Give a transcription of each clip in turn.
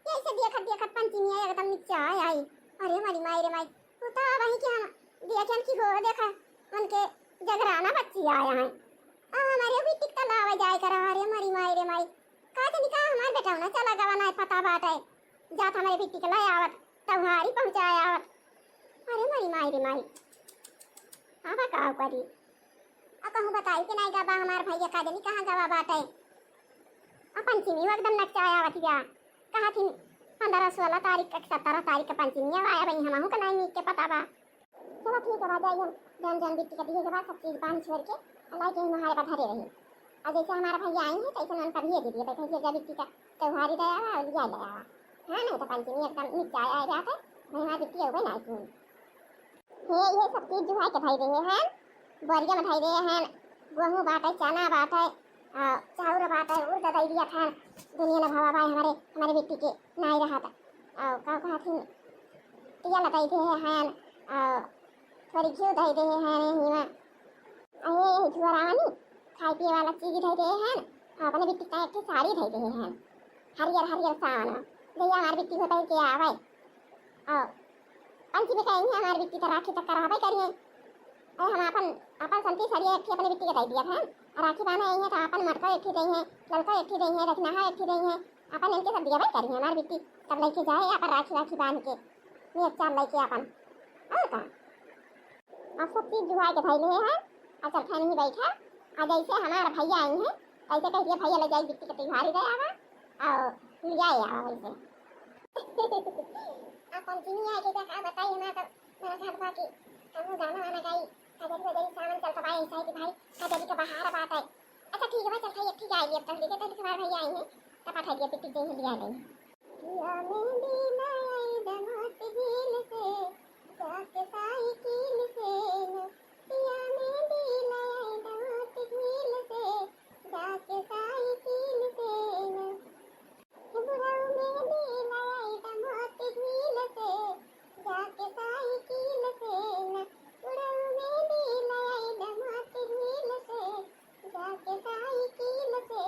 ऐसे देखत देखत पंचमी आई एकदम नीचे आई। अरे मरी माई रे माई, तू तो वही क्या देखन की हो देखा उनके जगराना बच्ची आया है। हमारे भी टिकता लावा जाए करा। अरे मरी माई रे माई, का जानी का हमार बेटा ना चला गवा ना पता बात है। जात हमारे भी टिकला आवत तहारी पहुंचाया आवत। अरे मरी माई रे माई, आवा का करी आ कहूं बताई कि नहीं गवा हमार भैया का जानी कहां गवा बात है। पंचमी एकदम नचाया आवत या कहा थी 15-16 तारीख का 17 तारीख का पंचमी आया भाई हमहू का नहीं के पता बा। चलो ठीक है बाजा हम जन जन बिट्टी का दिए के बाद सब चीज पानी छोड़ के अल्लाह के हमारे का धरे रही। और जैसे हमारा भैया आई है तैसे उनका भी दे दिए बैठे जब बिट्टी का त्योहार ही दया और लिया दया। हां नहीं तो पंचमी एकदम नीचे आया जाता है भाई हमारी बिट्टी हो गई ना क्यों ये सब चीज जो है के भाई रहे हैं बोरिया में भाई रहे हैं गेहूं बाटे चना बाटे चाउर बाटे उर्द दई दिया था दुनिया ने भावा भाई हमारे बिट्टी के नहीं रहा था। का कहा थी टिया लगाई दे हैं थोड़ी घी दई दे हैं हिमा अये जुआरानी खाई पिए वाला चीज दई दे हैं अपने बिट्टी का एक साड़ी दई दे हैं हरियर हरियर सावन जैया हमारी बिट्टी को दई के आवे पंचमी कहेंगे हमारी बिट्टी तो राखी तक करावे करिए। हम अपन संती सरिया एक अपने बिट्टी के दई दिया था राखी बांधे हैं तो अपन मटका एक ही देंगे लड़का एक ही देंगे रखना एक ही देंगे अपन इनके सब दिया भाई करिए हमारी बिट्टी तब लेके जाए अपन राखी राखी बांध के ये चार लेके अपन और का अब सब चीज जुआ के भाई ले हैं अच्छा खाने ही बैठा आज ऐसे हमारा भैया आई हैं ऐसे कहिए भैया ले जाए बिट्टी का त्योहार ही गया और लिया आया वैसे अब पंचमी आई के क्या बताइए ना तो मेरा घर बाकी हम गाना वाना गाई कजरी वजरी सावन चल तो भाई ऐसा है कि भाई कजरी का बाहर बात है। अच्छा ठीक है भाई चल भाई ठीक आएगी अब तक लेके तो तुम्हारे भैया आएंगे तब आ खाइए पिट्टी दे लिया नहीं या मेहंदी लाई दमात हिल से जाके साइकिल से या मेहंदी लाई दमात हिल से जाके साइकिल से बुढ़ाऊ मेहंदी लाई दमात हिल से जाके साइकिल से बुढ़ाऊ मेहंदी लाई दमात हिल से जाके साइकिल से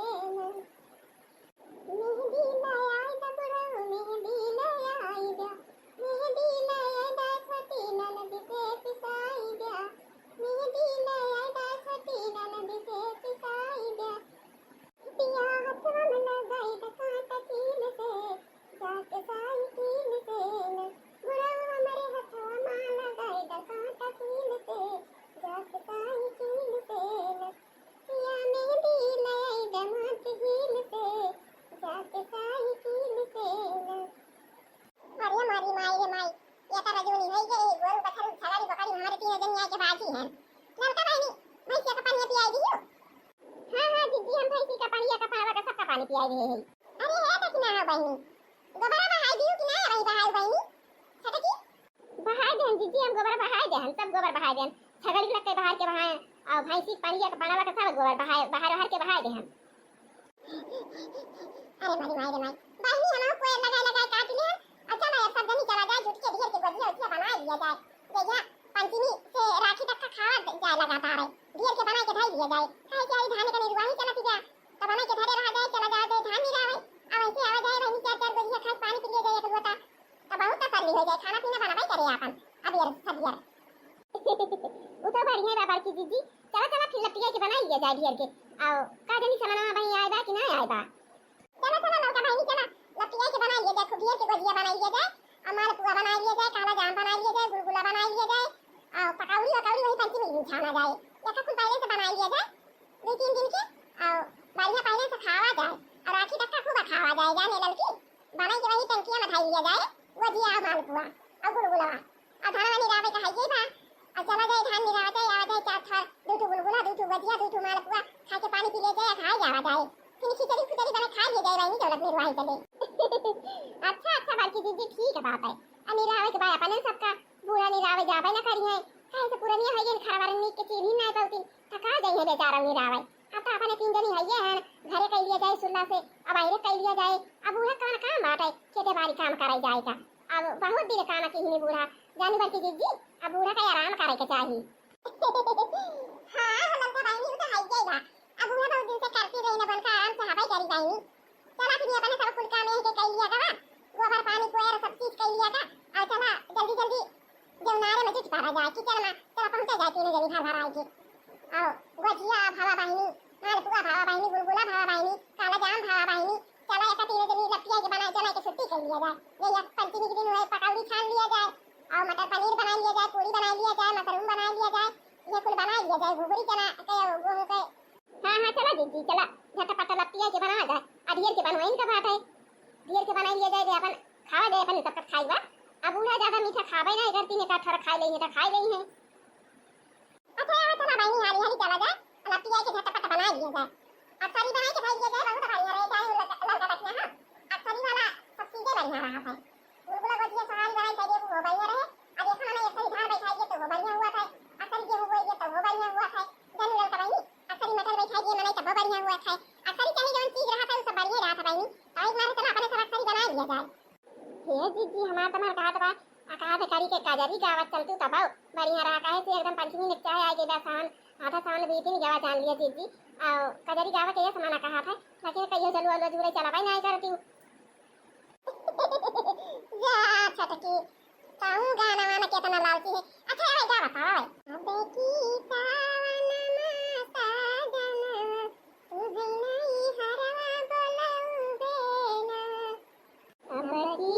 मेहंदी लाई दा बुढ़ाऊ मेहंदी लाई दा मेहंदी लाई दा छोटी ननद से पिसाई दा मेहंदी लाई दा छोटी ननद से पिसाई दा पिया हाथ में लगाई दा कांटा कील से जाके साइकिल से बुढ़ाऊ हमारे हाथों में लगाई दा कांटा कील से जाके साइकिल से पिया मेहंदी लाई दा मात हिल से जाके साइकिल से अरे मारी माई रे माई ये तो रजोनी है ये गोरू बथरू छलाड़ी बकरी हमारे तीन जनिया के बाजी हैं लड़का भाई भैंसिया का पानी पियाई दियो। हां दीदी हम भैंसी का पानी का पावा का सबका पानी पियाई दे है। अरे है तो कि ना बहनी गोबरा बहाई दियो कि ना रही बहाई बहनी छटा की बहाई दे दीदी हम गोबरा बहाई दे हम सब गोबर बहाई दे छगड़ी लग के बाहर के बहाए और भैंसी पानी का पाना का सब गोबर बहाई बाहर के बहाई दे हम। अरे मारी माई रे माई बहनी हम कोई लगा काट ले अच्छा ना सब जनी चला जाए जुट के ढेर के गजिया उठिया बना लिया जाए जैसा पंचमी से राखी तक का खावा जाए लगातार है ढेर के बना के ढाई दिया जाए खाए जाए धान का निर्वाही चला जा तब बना के धरे रहा जाए चला जाए तो धान नहीं रहा अब ऐसे आवा जाए वहीं चार गजिया खाए पानी पी लिया जाए एक गोता तब बहुत कर ली हो जाए खाना पीना बना भाई करे अपन अब यार सब यार वो तो बढ़िया बाबा की दीदी चला चला फिर लपिया के बना लिया जाए ढेर के आओ का जनी समाना भाई आएगा कि ना आएगा चला चला लौका भाई चला लपिया के बना लिया जाए खूब ढेर के गजिया बना लिया जाए हमारे पुआ बना लिया जाए काला जाम बना लिया जाए गुलगुला बना लिया जाए और पकौड़ी वही पंचमी में छाना जाए या कुछ पहले से बना लिया जाए 2-3 दिन के और बढ़िया पहले से खावा जाए और राखी तक का खूब खावा जाए जाने लड़की बना के वही टंकिया में खाई लिया जाए गजिया मालपुआ और गुलगुला और धान वाली रावे का है बा और चला जाए धान निरावा जाए आवा जाए चार थार 2 गुलगुला 2 गजिया 2 मालपुआ खा के पानी पी ले जाए खाई जावा जाए फिर खिचड़ी खुचड़ी बना खा लिया जाए वही दौलत निर्वाही चले। अच्छा बाकी दीदी ठीक है बात है अनिरावे के भाई अपन सबका बुरा निरावे जावे ना करी है काहे से पुरानी है ये खरवारन नी के चीज ही ना पाउती थका जाई है बेचारा निरावे अब तो अपन 3 जनी है ये घरे कह लिया जाए सुल्ला से अब आइरे कह लिया जाए अब उहे कौन काम बात है खेते बाड़ी काम कराई जाएगा अब बहुत दिन काम की ही बूढ़ा जानी बन की दीदी अब बूढ़ा का आराम करे के चाहिए। हां हम का भाई नहीं तो है जाएगा अब उहे बहुत दिन से करती रही ना बन का आराम से हवाई करी जाएगी चला फिर अपने सब कुल काम है के कह लिया गवा गोबर पानी कोयर सब चीज कर लिया का और चला जल्दी जल्दी जौनारे में जुट करा जाए किचन में चला पहुंचा जाए तीनों जनी भर भर आई के आओ गुजिया भावा बहिनी मालपुआ भावा बहिनी गुलगुला भावा बहिनी काला जाम भावा बहिनी चला एक तीनों जनी लपिया के बनाए चला के छुट्टी कर लिया जाए ये पंचमी के दिन हुए पकौड़ी छान लिया जाए और मटर पनीर बना लिया जाए पूरी बना लिया जाए मशरूम बना लिया जाए ये कुल बना लिया जाए घुघरी चना के गेहूं के हां हां चला दीदी चला झटपट लपिया के बना जाए अधीर के बनवाइन का बात है धीर के बना लिया जाए दे अपन खावा दे अपन तब तक खाईबा अब उड़ा ज्यादा मीठा खावे ना इधर तीन का थोड़ा खा लेंगे तो खाई रही है अच्छा चला बहिनी हारी हारी चला जाए लपिया के झटपट बना लिया जाए अक्सरी बना के खाई लिया जाए बहुत बढ़िया रहे चाहे लड़का बचना हां अक्सरी वाला सब चीजें बढ़िया रहा है गुलगुला गुजिया सहारी बनाई चाहिए वो बढ़िया रहे अब ये खाना एक सही धान बैठाइए तो वो बढ़िया हुआ था अक्सरी गेहूं बोइए तो वो बढ़िया हुआ था जनू लड़का बहिनी अक्सरी मटर बैठाइए मनाई तो वो बढ़िया हुआ था अक्सरी चाहे जो चीज रहा था वो सब बढ़िया रहा था बहिनी आई मारे चला अपने सब अक्सरी बना लिया जाए हे दीदी हमार तमार कहा था कहा था करी के काजरी गावत चलतू तबाव बढ़िया रहा काहे से एकदम पंचमी निकचा है आगे बेसान आधा सावन बीती गावा जान लिया दीदी और काजरी गावत ये समाना कहा था लेकिन कहियो चलो अलवा जुरे चला भाई नहीं करती या छटकी काऊ गाना वाना केतना लालची है अच्छा भाई गा बता भाई अबे की सावन माता जन तुझे नहीं हरवा बोलाऊ बेना अबे की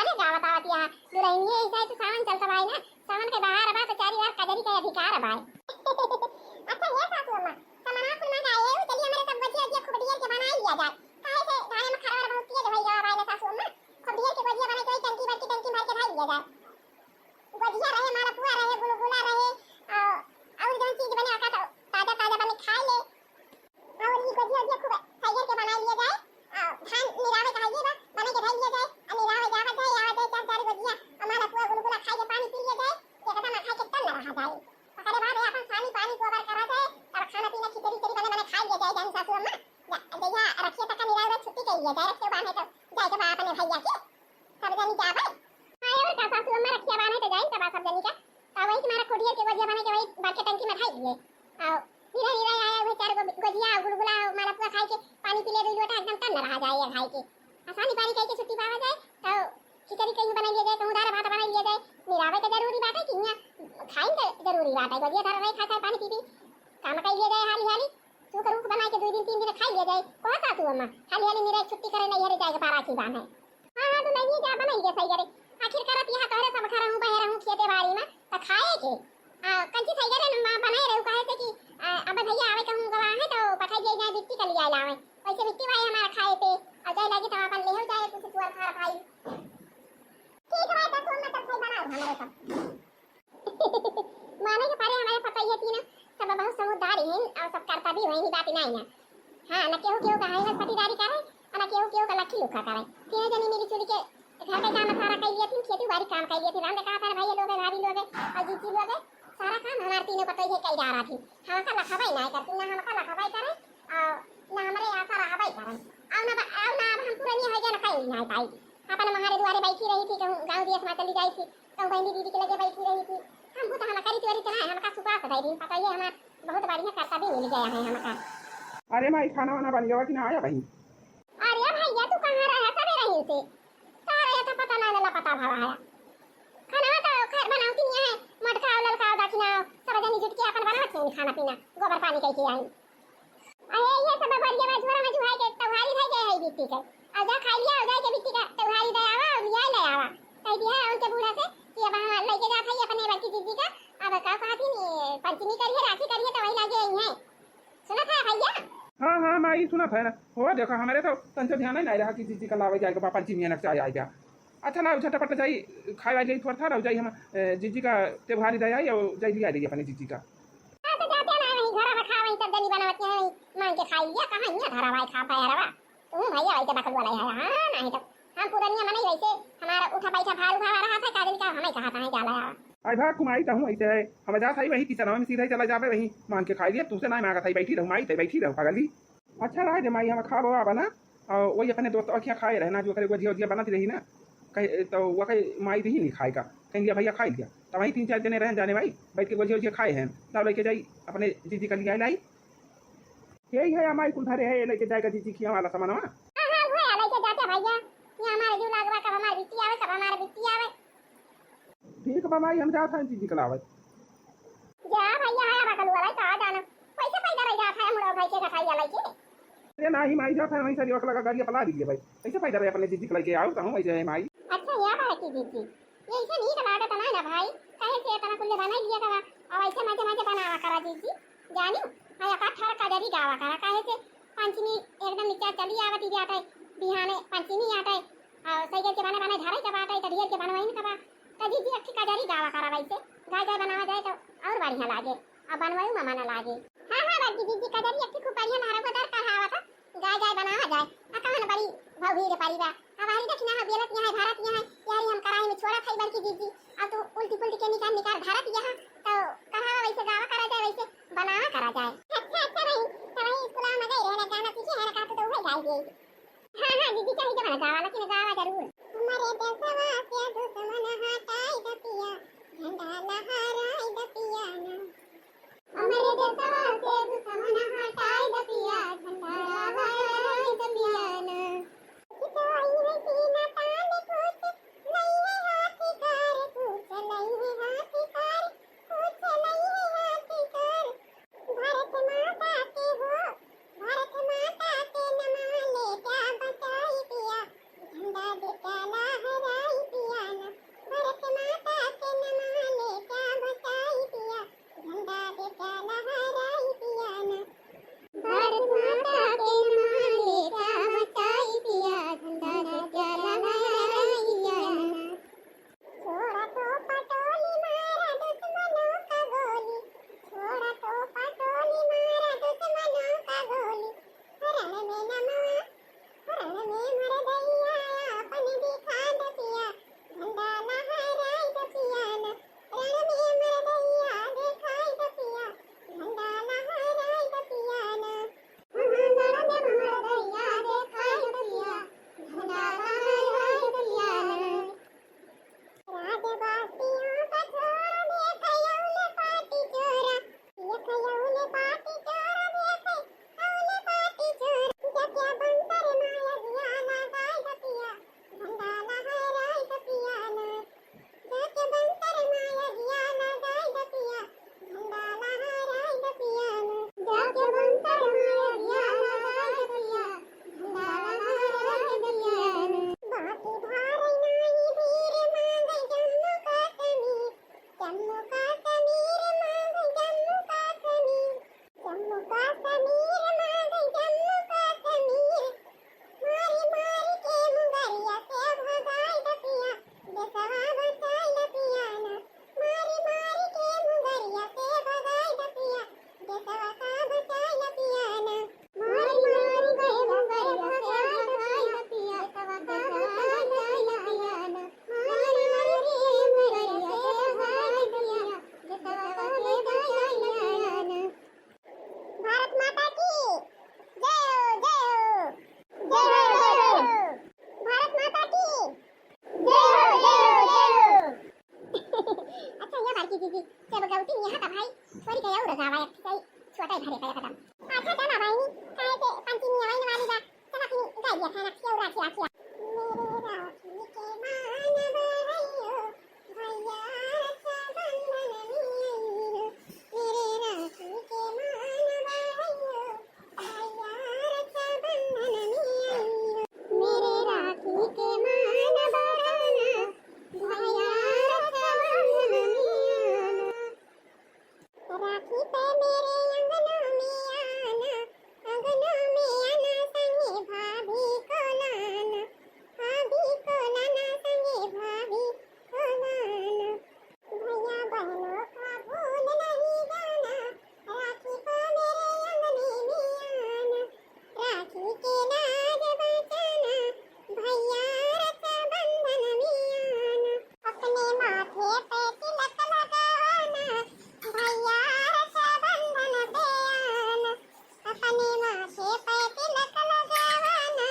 ने गावत आवत यहाँ दुरहिनी ऐसा तो सावन चलता भाई ना सावन के बाहर अब तो चारी बार कजरी का अधिकार है भाई अच्छा ये सासू अम्मा समना कुल में गाए चलिए हमारे सब बच्चे अजी खूब ढेर के बना लिया जाए काहे से धाने में खराब बहुत तेज भई जावा भाई सासू अम्मा खूब ढेर के गजिया बना के टंकी भर के ढाई लिया जाए गजिया रहे मालपुआ रहे गुलगुला रहे और जो चीज बने आका ताजा ताजा बने खा ले और ये गजिया खूब टाइगर के बना लिया जाए धान निरावे कहिए बा बना के ढाई लिया जाए निरावे जावा जाए आवा जाए चार चार गजिया मालपुआ गुलगुला खा के पानी पी लिया जाए ये कथा ना खा के तन रहा जाए पकड़े बाद अपन पानी पानी को बार करा जाए और खाना पीना खिचड़ी खिचड़ी बने खा लिया जाए जान सासू अम्मा या रखिए तक निरावे छुट्टी कर लिया जाए रखिए बाने तो जाए के बा अपने भैया के सब जनी जा भाई हां और का सासू अम्मा रखिए बाने तो जाए तब सब जनी का तब वही तुम्हारा खुदिया के गजिया बने के वही बार के टंकी में ढाई लिए आओ नीरा नीरा आया वो चार गजिया गुलगुला मालपुआ खाई के पानी पी ले दो लोटा एकदम तन रहा जाए खाई के आसानी पानी खाई के छुट्टी पावा जाए तो खिचड़ी कहीं बना लिया जाए कहूं दाल भात बना लिया जाए निरावे तो जरूरी बात है कि यहां खाइन तो जरूरी बात है गजिया धारा नहीं खा पानी पी पी काम कर लिया जाए हाली हाली तू करू बना के 2 दिन 3 दिन खा लिया जाए कौन सासू अम्मा हाली हाली निरावे छुट्टी करे नहीं हरे जाएगा पारा की बात है हां तो नहीं जा बना लिया सही करे आखिर करत यहां तोरे सब खरा हूं बहे रहूं खेते बाड़ी में तो खाए के कंची सही करे ना बनाए रहू कहे से कि अब भैया आवे कहूं गवा है तो पठाई जाए जाए बिट्टी का लिया लावे वैसे बिट्टी भाई हमारा खाए पे और जाए लगे तो अपन ले हो जाए कुछ पुअर खा भाई ठीक है तो तुम तब सही बनाओ हमारे सब माने के पारे हमारे पता ही थी ना सब बहुत समझदारी हैं और सब करता भी वही बात नहीं ना हां न केहू का है पटीदारी करे और न केहू का लट्ठी लुका करे तीन जनी मेरी चुरी के घर का काम सारा कर लिया थी खेती बाड़ी काम कर लिया थी राम ने कहा था भाई लोग भाभी लोग और जीजी लोग सारा काम हमारे तीनों पता ही कई जा रहा थी हम का लखवाई ना करती ना हम का लखवाई करे ना हमारे आशा रहाबाई करे और ना हम पूरा नहीं हो जाए ना कहीं नहीं पाई अपन हमारे द्वारे बैठी रही थी कहूं गांव देश में चली गई थी कहूं बहनी दीदी के लगे बैठी रही थी हम तो हम करी तोरी तो हम का सुपास है दिन पता ही हमारा बहुत बढ़िया करता भी मिल गया है हमका अरे माई खाना वाना बन गया कि ना आया भाई अरे भैया तू कहां रहा सबे रही से सारा तो पता ना लला पता भरा है खाना तो खैर बनाती नहीं है मटका ललका दाखिना सब जनी जुट के अपन बनावत है खाना पीना गोबर पानी कैसे आई अरे ये सब बढ़िया में झोरा में जुहाई के तवारी रह गए है बिट्टी के और जा खा लिया और जा के बिट्टी का तवारी दे आवा और लिया ले आवा कह दिया उनके बूढ़ा से कि अब हां लेके जा भाई अपने बच्ची दीदी का अब का कहती नहीं पंचमी करिए राखी करिए तो वही लगे आई है सुना था भैया हाँ माई सुना था ना हो देखो हमारे तो तंच ध्यान नहीं रहा कि जीजी का लावे जाएगा पापा जी मियां नक्शा आएगा अच्छा ना झटपट जाई खाए वाली थोड़ा था जाई हम जीजी का त्योहारी दे आई और जाई लिया दी अपने जीजी का हां तो जाते ना वही घर में खावे सब जनी बनावत है मांग के खाई लिया कहां ये धारा भाई खा पाया रवा तुम भैया भाई के बकल वाला है हां नहीं तो हम पुरानिया मने वैसे हमारा उठा पैसा भार उठा रहा था काजल का हमें कहा था जाला आई भाग कुमाई ता हूं ऐसे है हम जा सही वही किचन में सीधा चला जावे वही मांग के खाई लिया तुमसे ना मांगा था बैठी रहूं माई ते बैठी रहूं पागली अच्छा रहा जे माई हम खा बवा बना और वही अपने दोस्त अखियां खाए रहना जो करे गुजिया गुजिया बनाती रही ना कहीं तो वो कहीं माई ही नहीं खाएगा कहीं लिया भैया खा लिया तो वहीं 3-4 जने रह जाने भाई बैठ के गुजिया गुजिया खाए हैं तब लेके जाई अपने जीजी का लिया लाई यही है माई कुल धरे है लेके जाएगा जीजी खिया वाला सामान हां हां वो लेके जाते भैया ये हमारे जो लागवा का हमारी बिट्टी आवे सब हमारे बिट्टी आवे ठीक बा माई हम जात हैं जीजी का लावे जा भैया आया बकल वाला तो आ जाना पैसे पैदा रह जाता है मुड़ा भाई के खाई वाला के अरे ना ही माई जाता है वहीं सारी वकला का गाड़ी पला दीजिए भाई कैसे फायदा रहे अपने जीजी के लेके आओ तो हूं ऐसे है माई अच्छा या बात की दीदी ये ऐसे नहीं करा था ना भाई कहे से तना कुल बना लिया करा और ऐसे माजे माजे बनावा करा दीदी जानी आया का ठर का जरी गावा करा कहे से पंचमी एकदम नीचे चली आवती जाता है बिहाने पंचमी आता है और सही के बने धारे के बात है तरियल के बनवाई न कबा तो दीदी अच्छी का जरी गावा करा वैसे गाय गाय बनावा जाए तो और बढ़िया लागे अब बनवाई मामा ना लागे हां बाकी दीदी का जरी अच्छी खूब बढ़िया नारा को दर कहावा था गाय गाय बनावा जाए अकमन बड़ी भौरी परिवा हमारी दक्षिणा है बेलत यहाँ है भारत यहाँ है यार हम कराई में छोड़ा खाई बल्कि दीदी अब तो उल्टी पुल्टी के निकाल निकाल भारत यहाँ तो कहावा वैसे गावा करा जाए वैसे बनावा करा जाए अच्छा नहीं तो वही स्कूल में गई रहना गाना सीखे है ना तो वही गाई गई हां दीदी चाहिए जब गावा लेकिन गावा जरूर हमारे देशवा से दुश्मन हटाई दतिया झंडा लहराई दतिया ना हमारे देशवा से दुश्मन हटाई दतिया झंडा लहराई दतिया ना कितोई है सीना तान कुछ नहीं है हाथीकार कुछ नहीं है हाथीकार कुछ नहीं है हाथीकार भारत माता के हो भारत माता के नमाले क्या बचाई पिया झंडा बेटा लहराई पिया में मर गईया अपन दिखा द पिया झंडा लहराई द पिया न रण में मर गईया दिखाई द पिया झंडा लहराई द पिया न रण में मर गईया दिखाई द पिया झंडा लहराई द पिया न राजवासियों का छोर देख यौले पाटी चोरा देख यौले पाटी चोरा देख यौले पाटी चोरा जब या बंतर माया दिया लगाई द पिया झंडा लहराई द पिया न जब या बंतर माया दिया लगाई द पिया झंडा लहराई द पिया न जब या बंतर माया दिया लगाई द पिया झंडा लहराई द पिया न बाकी भारी नाई वीर मांगे जम्मू का कमीर जम्मू का कमीर मांगे जम्मू का कमीर जम्मू का कमीर मांगे जम्मू का कमीर मारी मारी के मुंगरिया से भगाई द पिया देसवा बचाई द पिया न मारी मारी के मुंगरिया से भगाई द पिया देसवा का बचाई द पिया न मारी मारी के मुंगरिया से भगाई द पिया देसवा का बचाई द पिया न मारी मारी के मुंगरिया से भगाई द पिया देसवा का बचाई द पिया न भारत माता की जय हो जय हो जय हो जय हो भारत माता की जय हो जय हो अच्छा या भारती दीदी ते बघावती मी हाता भाई परी काय एवढं जावा काही छोटा भरे काय कदम अच्छा त्या भाई काय ते पंचमी वाली वाली जा चला की काय दिया खाना एवढा की आखिया मेरे राखी के मान बरैयो भैया रक्षा बंधन नियो मेरे राखी के मान बरैयो भैया रक्षा बंधन नियो मेरे राखी के मान बरना भैया रक्षा बंधन नियो राखी पे मेरे अंगनों में आना संगे भाभी को लाना संगे भाभी को लाना भैया बहनों का भूल नहीं जाना राखी को मेरे अंगने में आना राखी के लाज बचाना भैया रक्षा बंधन में आना अपने माथे पे तिलक लगाना भैया रक्षा बंधन पे आना अपने माथे पे तिलक लगाना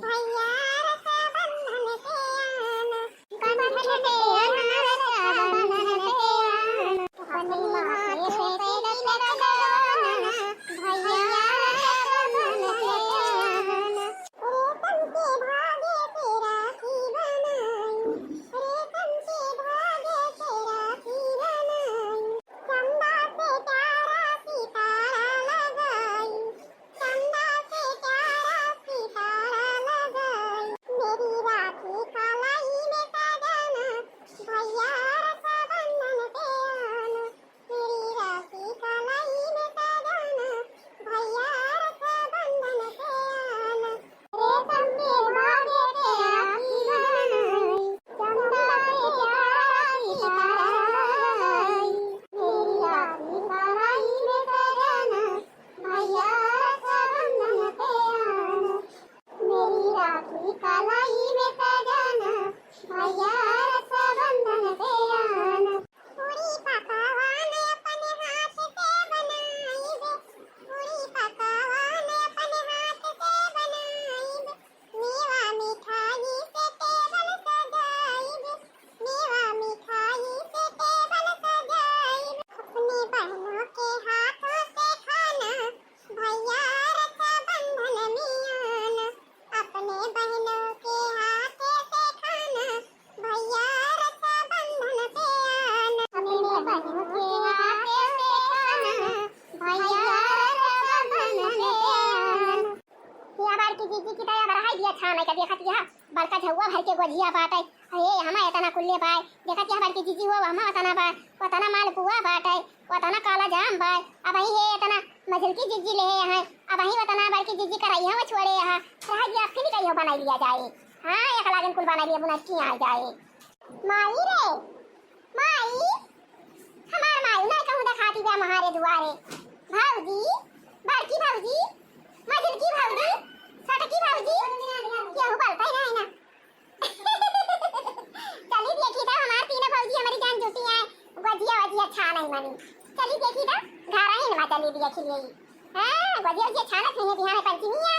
भैया रक्षा बंधन पे आना बंधन पे आना रक्षा बंधन पे आना अपने माथे पे तिलक लगाना भैया रक्षा बंधन पे आना रेशम के धागे से राखी बनाई रेशम के धागे से राखी बनाई चंदा से प्यारा सितारा लगाई चंदा से प्यारा सितारा लगाई मेरी राखी कलाई में सजाना भैया रक्षा बंधन पे आना मेरी राखी कलाई में सजाना भैया रक्षा बंधन पे आना रेशम के धागे से राखी बनाई चंदा से प्यारा सितारा लगाई मेरी राखी कलाई में सजाना भैया रक्षा बंधन पे आना मेरी राखी कलाई में सजाना भैया रक्षा बंधन पे आना पूरी पकवान अपने हाथ से बनाई बे पूरी पकवान अपने हाथ से बनाई बे मेवा मिठाई से टेबल सजाई बे मेवा मिठाई से टेबल सजाई बे अपने बहनों के हाथों से खाना भैया रक्षा बंधन में आना अपने बहनों के हाथ से खाना भैया रक्षा बंधन पे आना अपने बहनों के हाथ से खाना भैया रक्षा बंधन पे आना या बार की जीजी की तया बड़ा दिया छाना का देखा तिया बड़का झुआ भर के गोजिया बाटे हे हमा एतना कुल्ले पाए देखा तिया बार की जीजी हो हमा एतना बा ओतना माल पुआ बाटे ओतना काला जाम बा अब ही हे एतना मजल की जीजी ले है अब ही ओतना बार की जीजी कराई है छोड़े यहां रह गया फिर कहियो बना लिया जाए हां एक लागन कुल बना लिया बुना की आ जाए माई रे माई हमार माई ना कहूं दिखाती जा महारे दुआरे भाऊजी बड़की भाऊजी मजल की भाऊजी छोटकी भाऊजी देखी तो घर ही ना चली दिया खिली हां गजिया जे छाना थे बिहार पंचमिया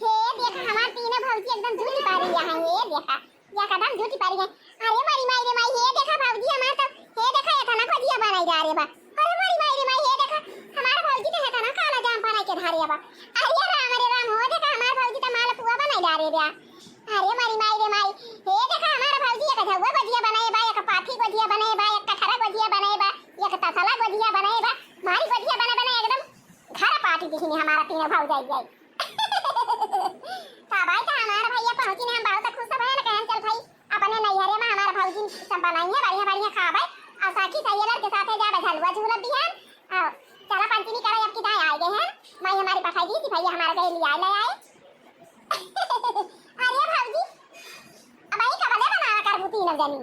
हे देखा हमार तीनों भौजी एकदम झूठी पा रही है ये देखा या कदम झूठी पा रही है अरे मारी माई रे माई ये देखा भौजी हमार तो हे देखा ये खाना गजिया बनाई जा रही बा अरे मारी माई रे माई ये देखा हमार भौजी तो है खाना काला जाम बनाई के धारी बा अरे राम हो देखा हमार भौजी तो मालपुआ बनाई जा रही बा अरे मारी माई रे माई हे देखा हमार भौजी एक झगवा गजिया बनाए बा एक पाथी गजिया बनाए बा एक कठरा गजिया बनाए बा एक तसला गजिया बनाए बा मारी गजिया बना बना एकदम घर पार्टी दिखनी हमारा तीनों भौजाई जाई का भाई का हमारा भैया पहुंची ने हम बहुत खुश भए ना कहन चल भाई अपने नैहरे में हमारा भौजी सब बनाई है बढ़िया बढ़िया खावे और साथी सहेलर के साथ जा झलवा झूला बिहान और चला पंचमी करे अब किदाई आए गए हैं मैं हमारी पठाई दी थी भैया हमारे गए ले आए अरे भौजी अब आई का बने बना कर बुती न जानी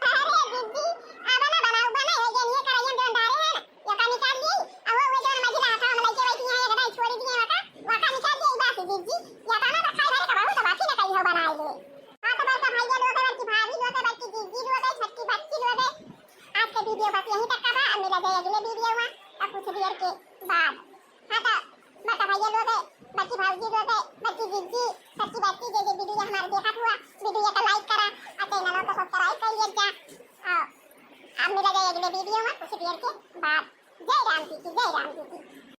अरे दीदी अब ना बनाऊ बना है जनी करायन जोन डारे हैं या का निकाल ली अब वो जोन मजिला था हम लेके बैठी है गदाई छोड़ी दी है वाका निकाल दी बात दीदी या का ना खाई भरे का बहुत बाकी ना कही हो बनाए ले हां तो बस भैया लोग की भाभी लोग की दीदी लोग छटकी बच्ची लोग आज के वीडियो बस यहीं तक का था अब मिला जाए अगले वीडियो में अब कुछ देर के बाद हां तो बता भैया लोग बच्ची भाभी लोग बच्ची दीदी छटकी बच्ची जे वीडियो हमारे देखा हुआ वीडियो को लाइक करा और चैनल को सब्सक्राइब कर लिया अब मिला जाए अगले वीडियो में कुछ देर के बाद जय राम जी की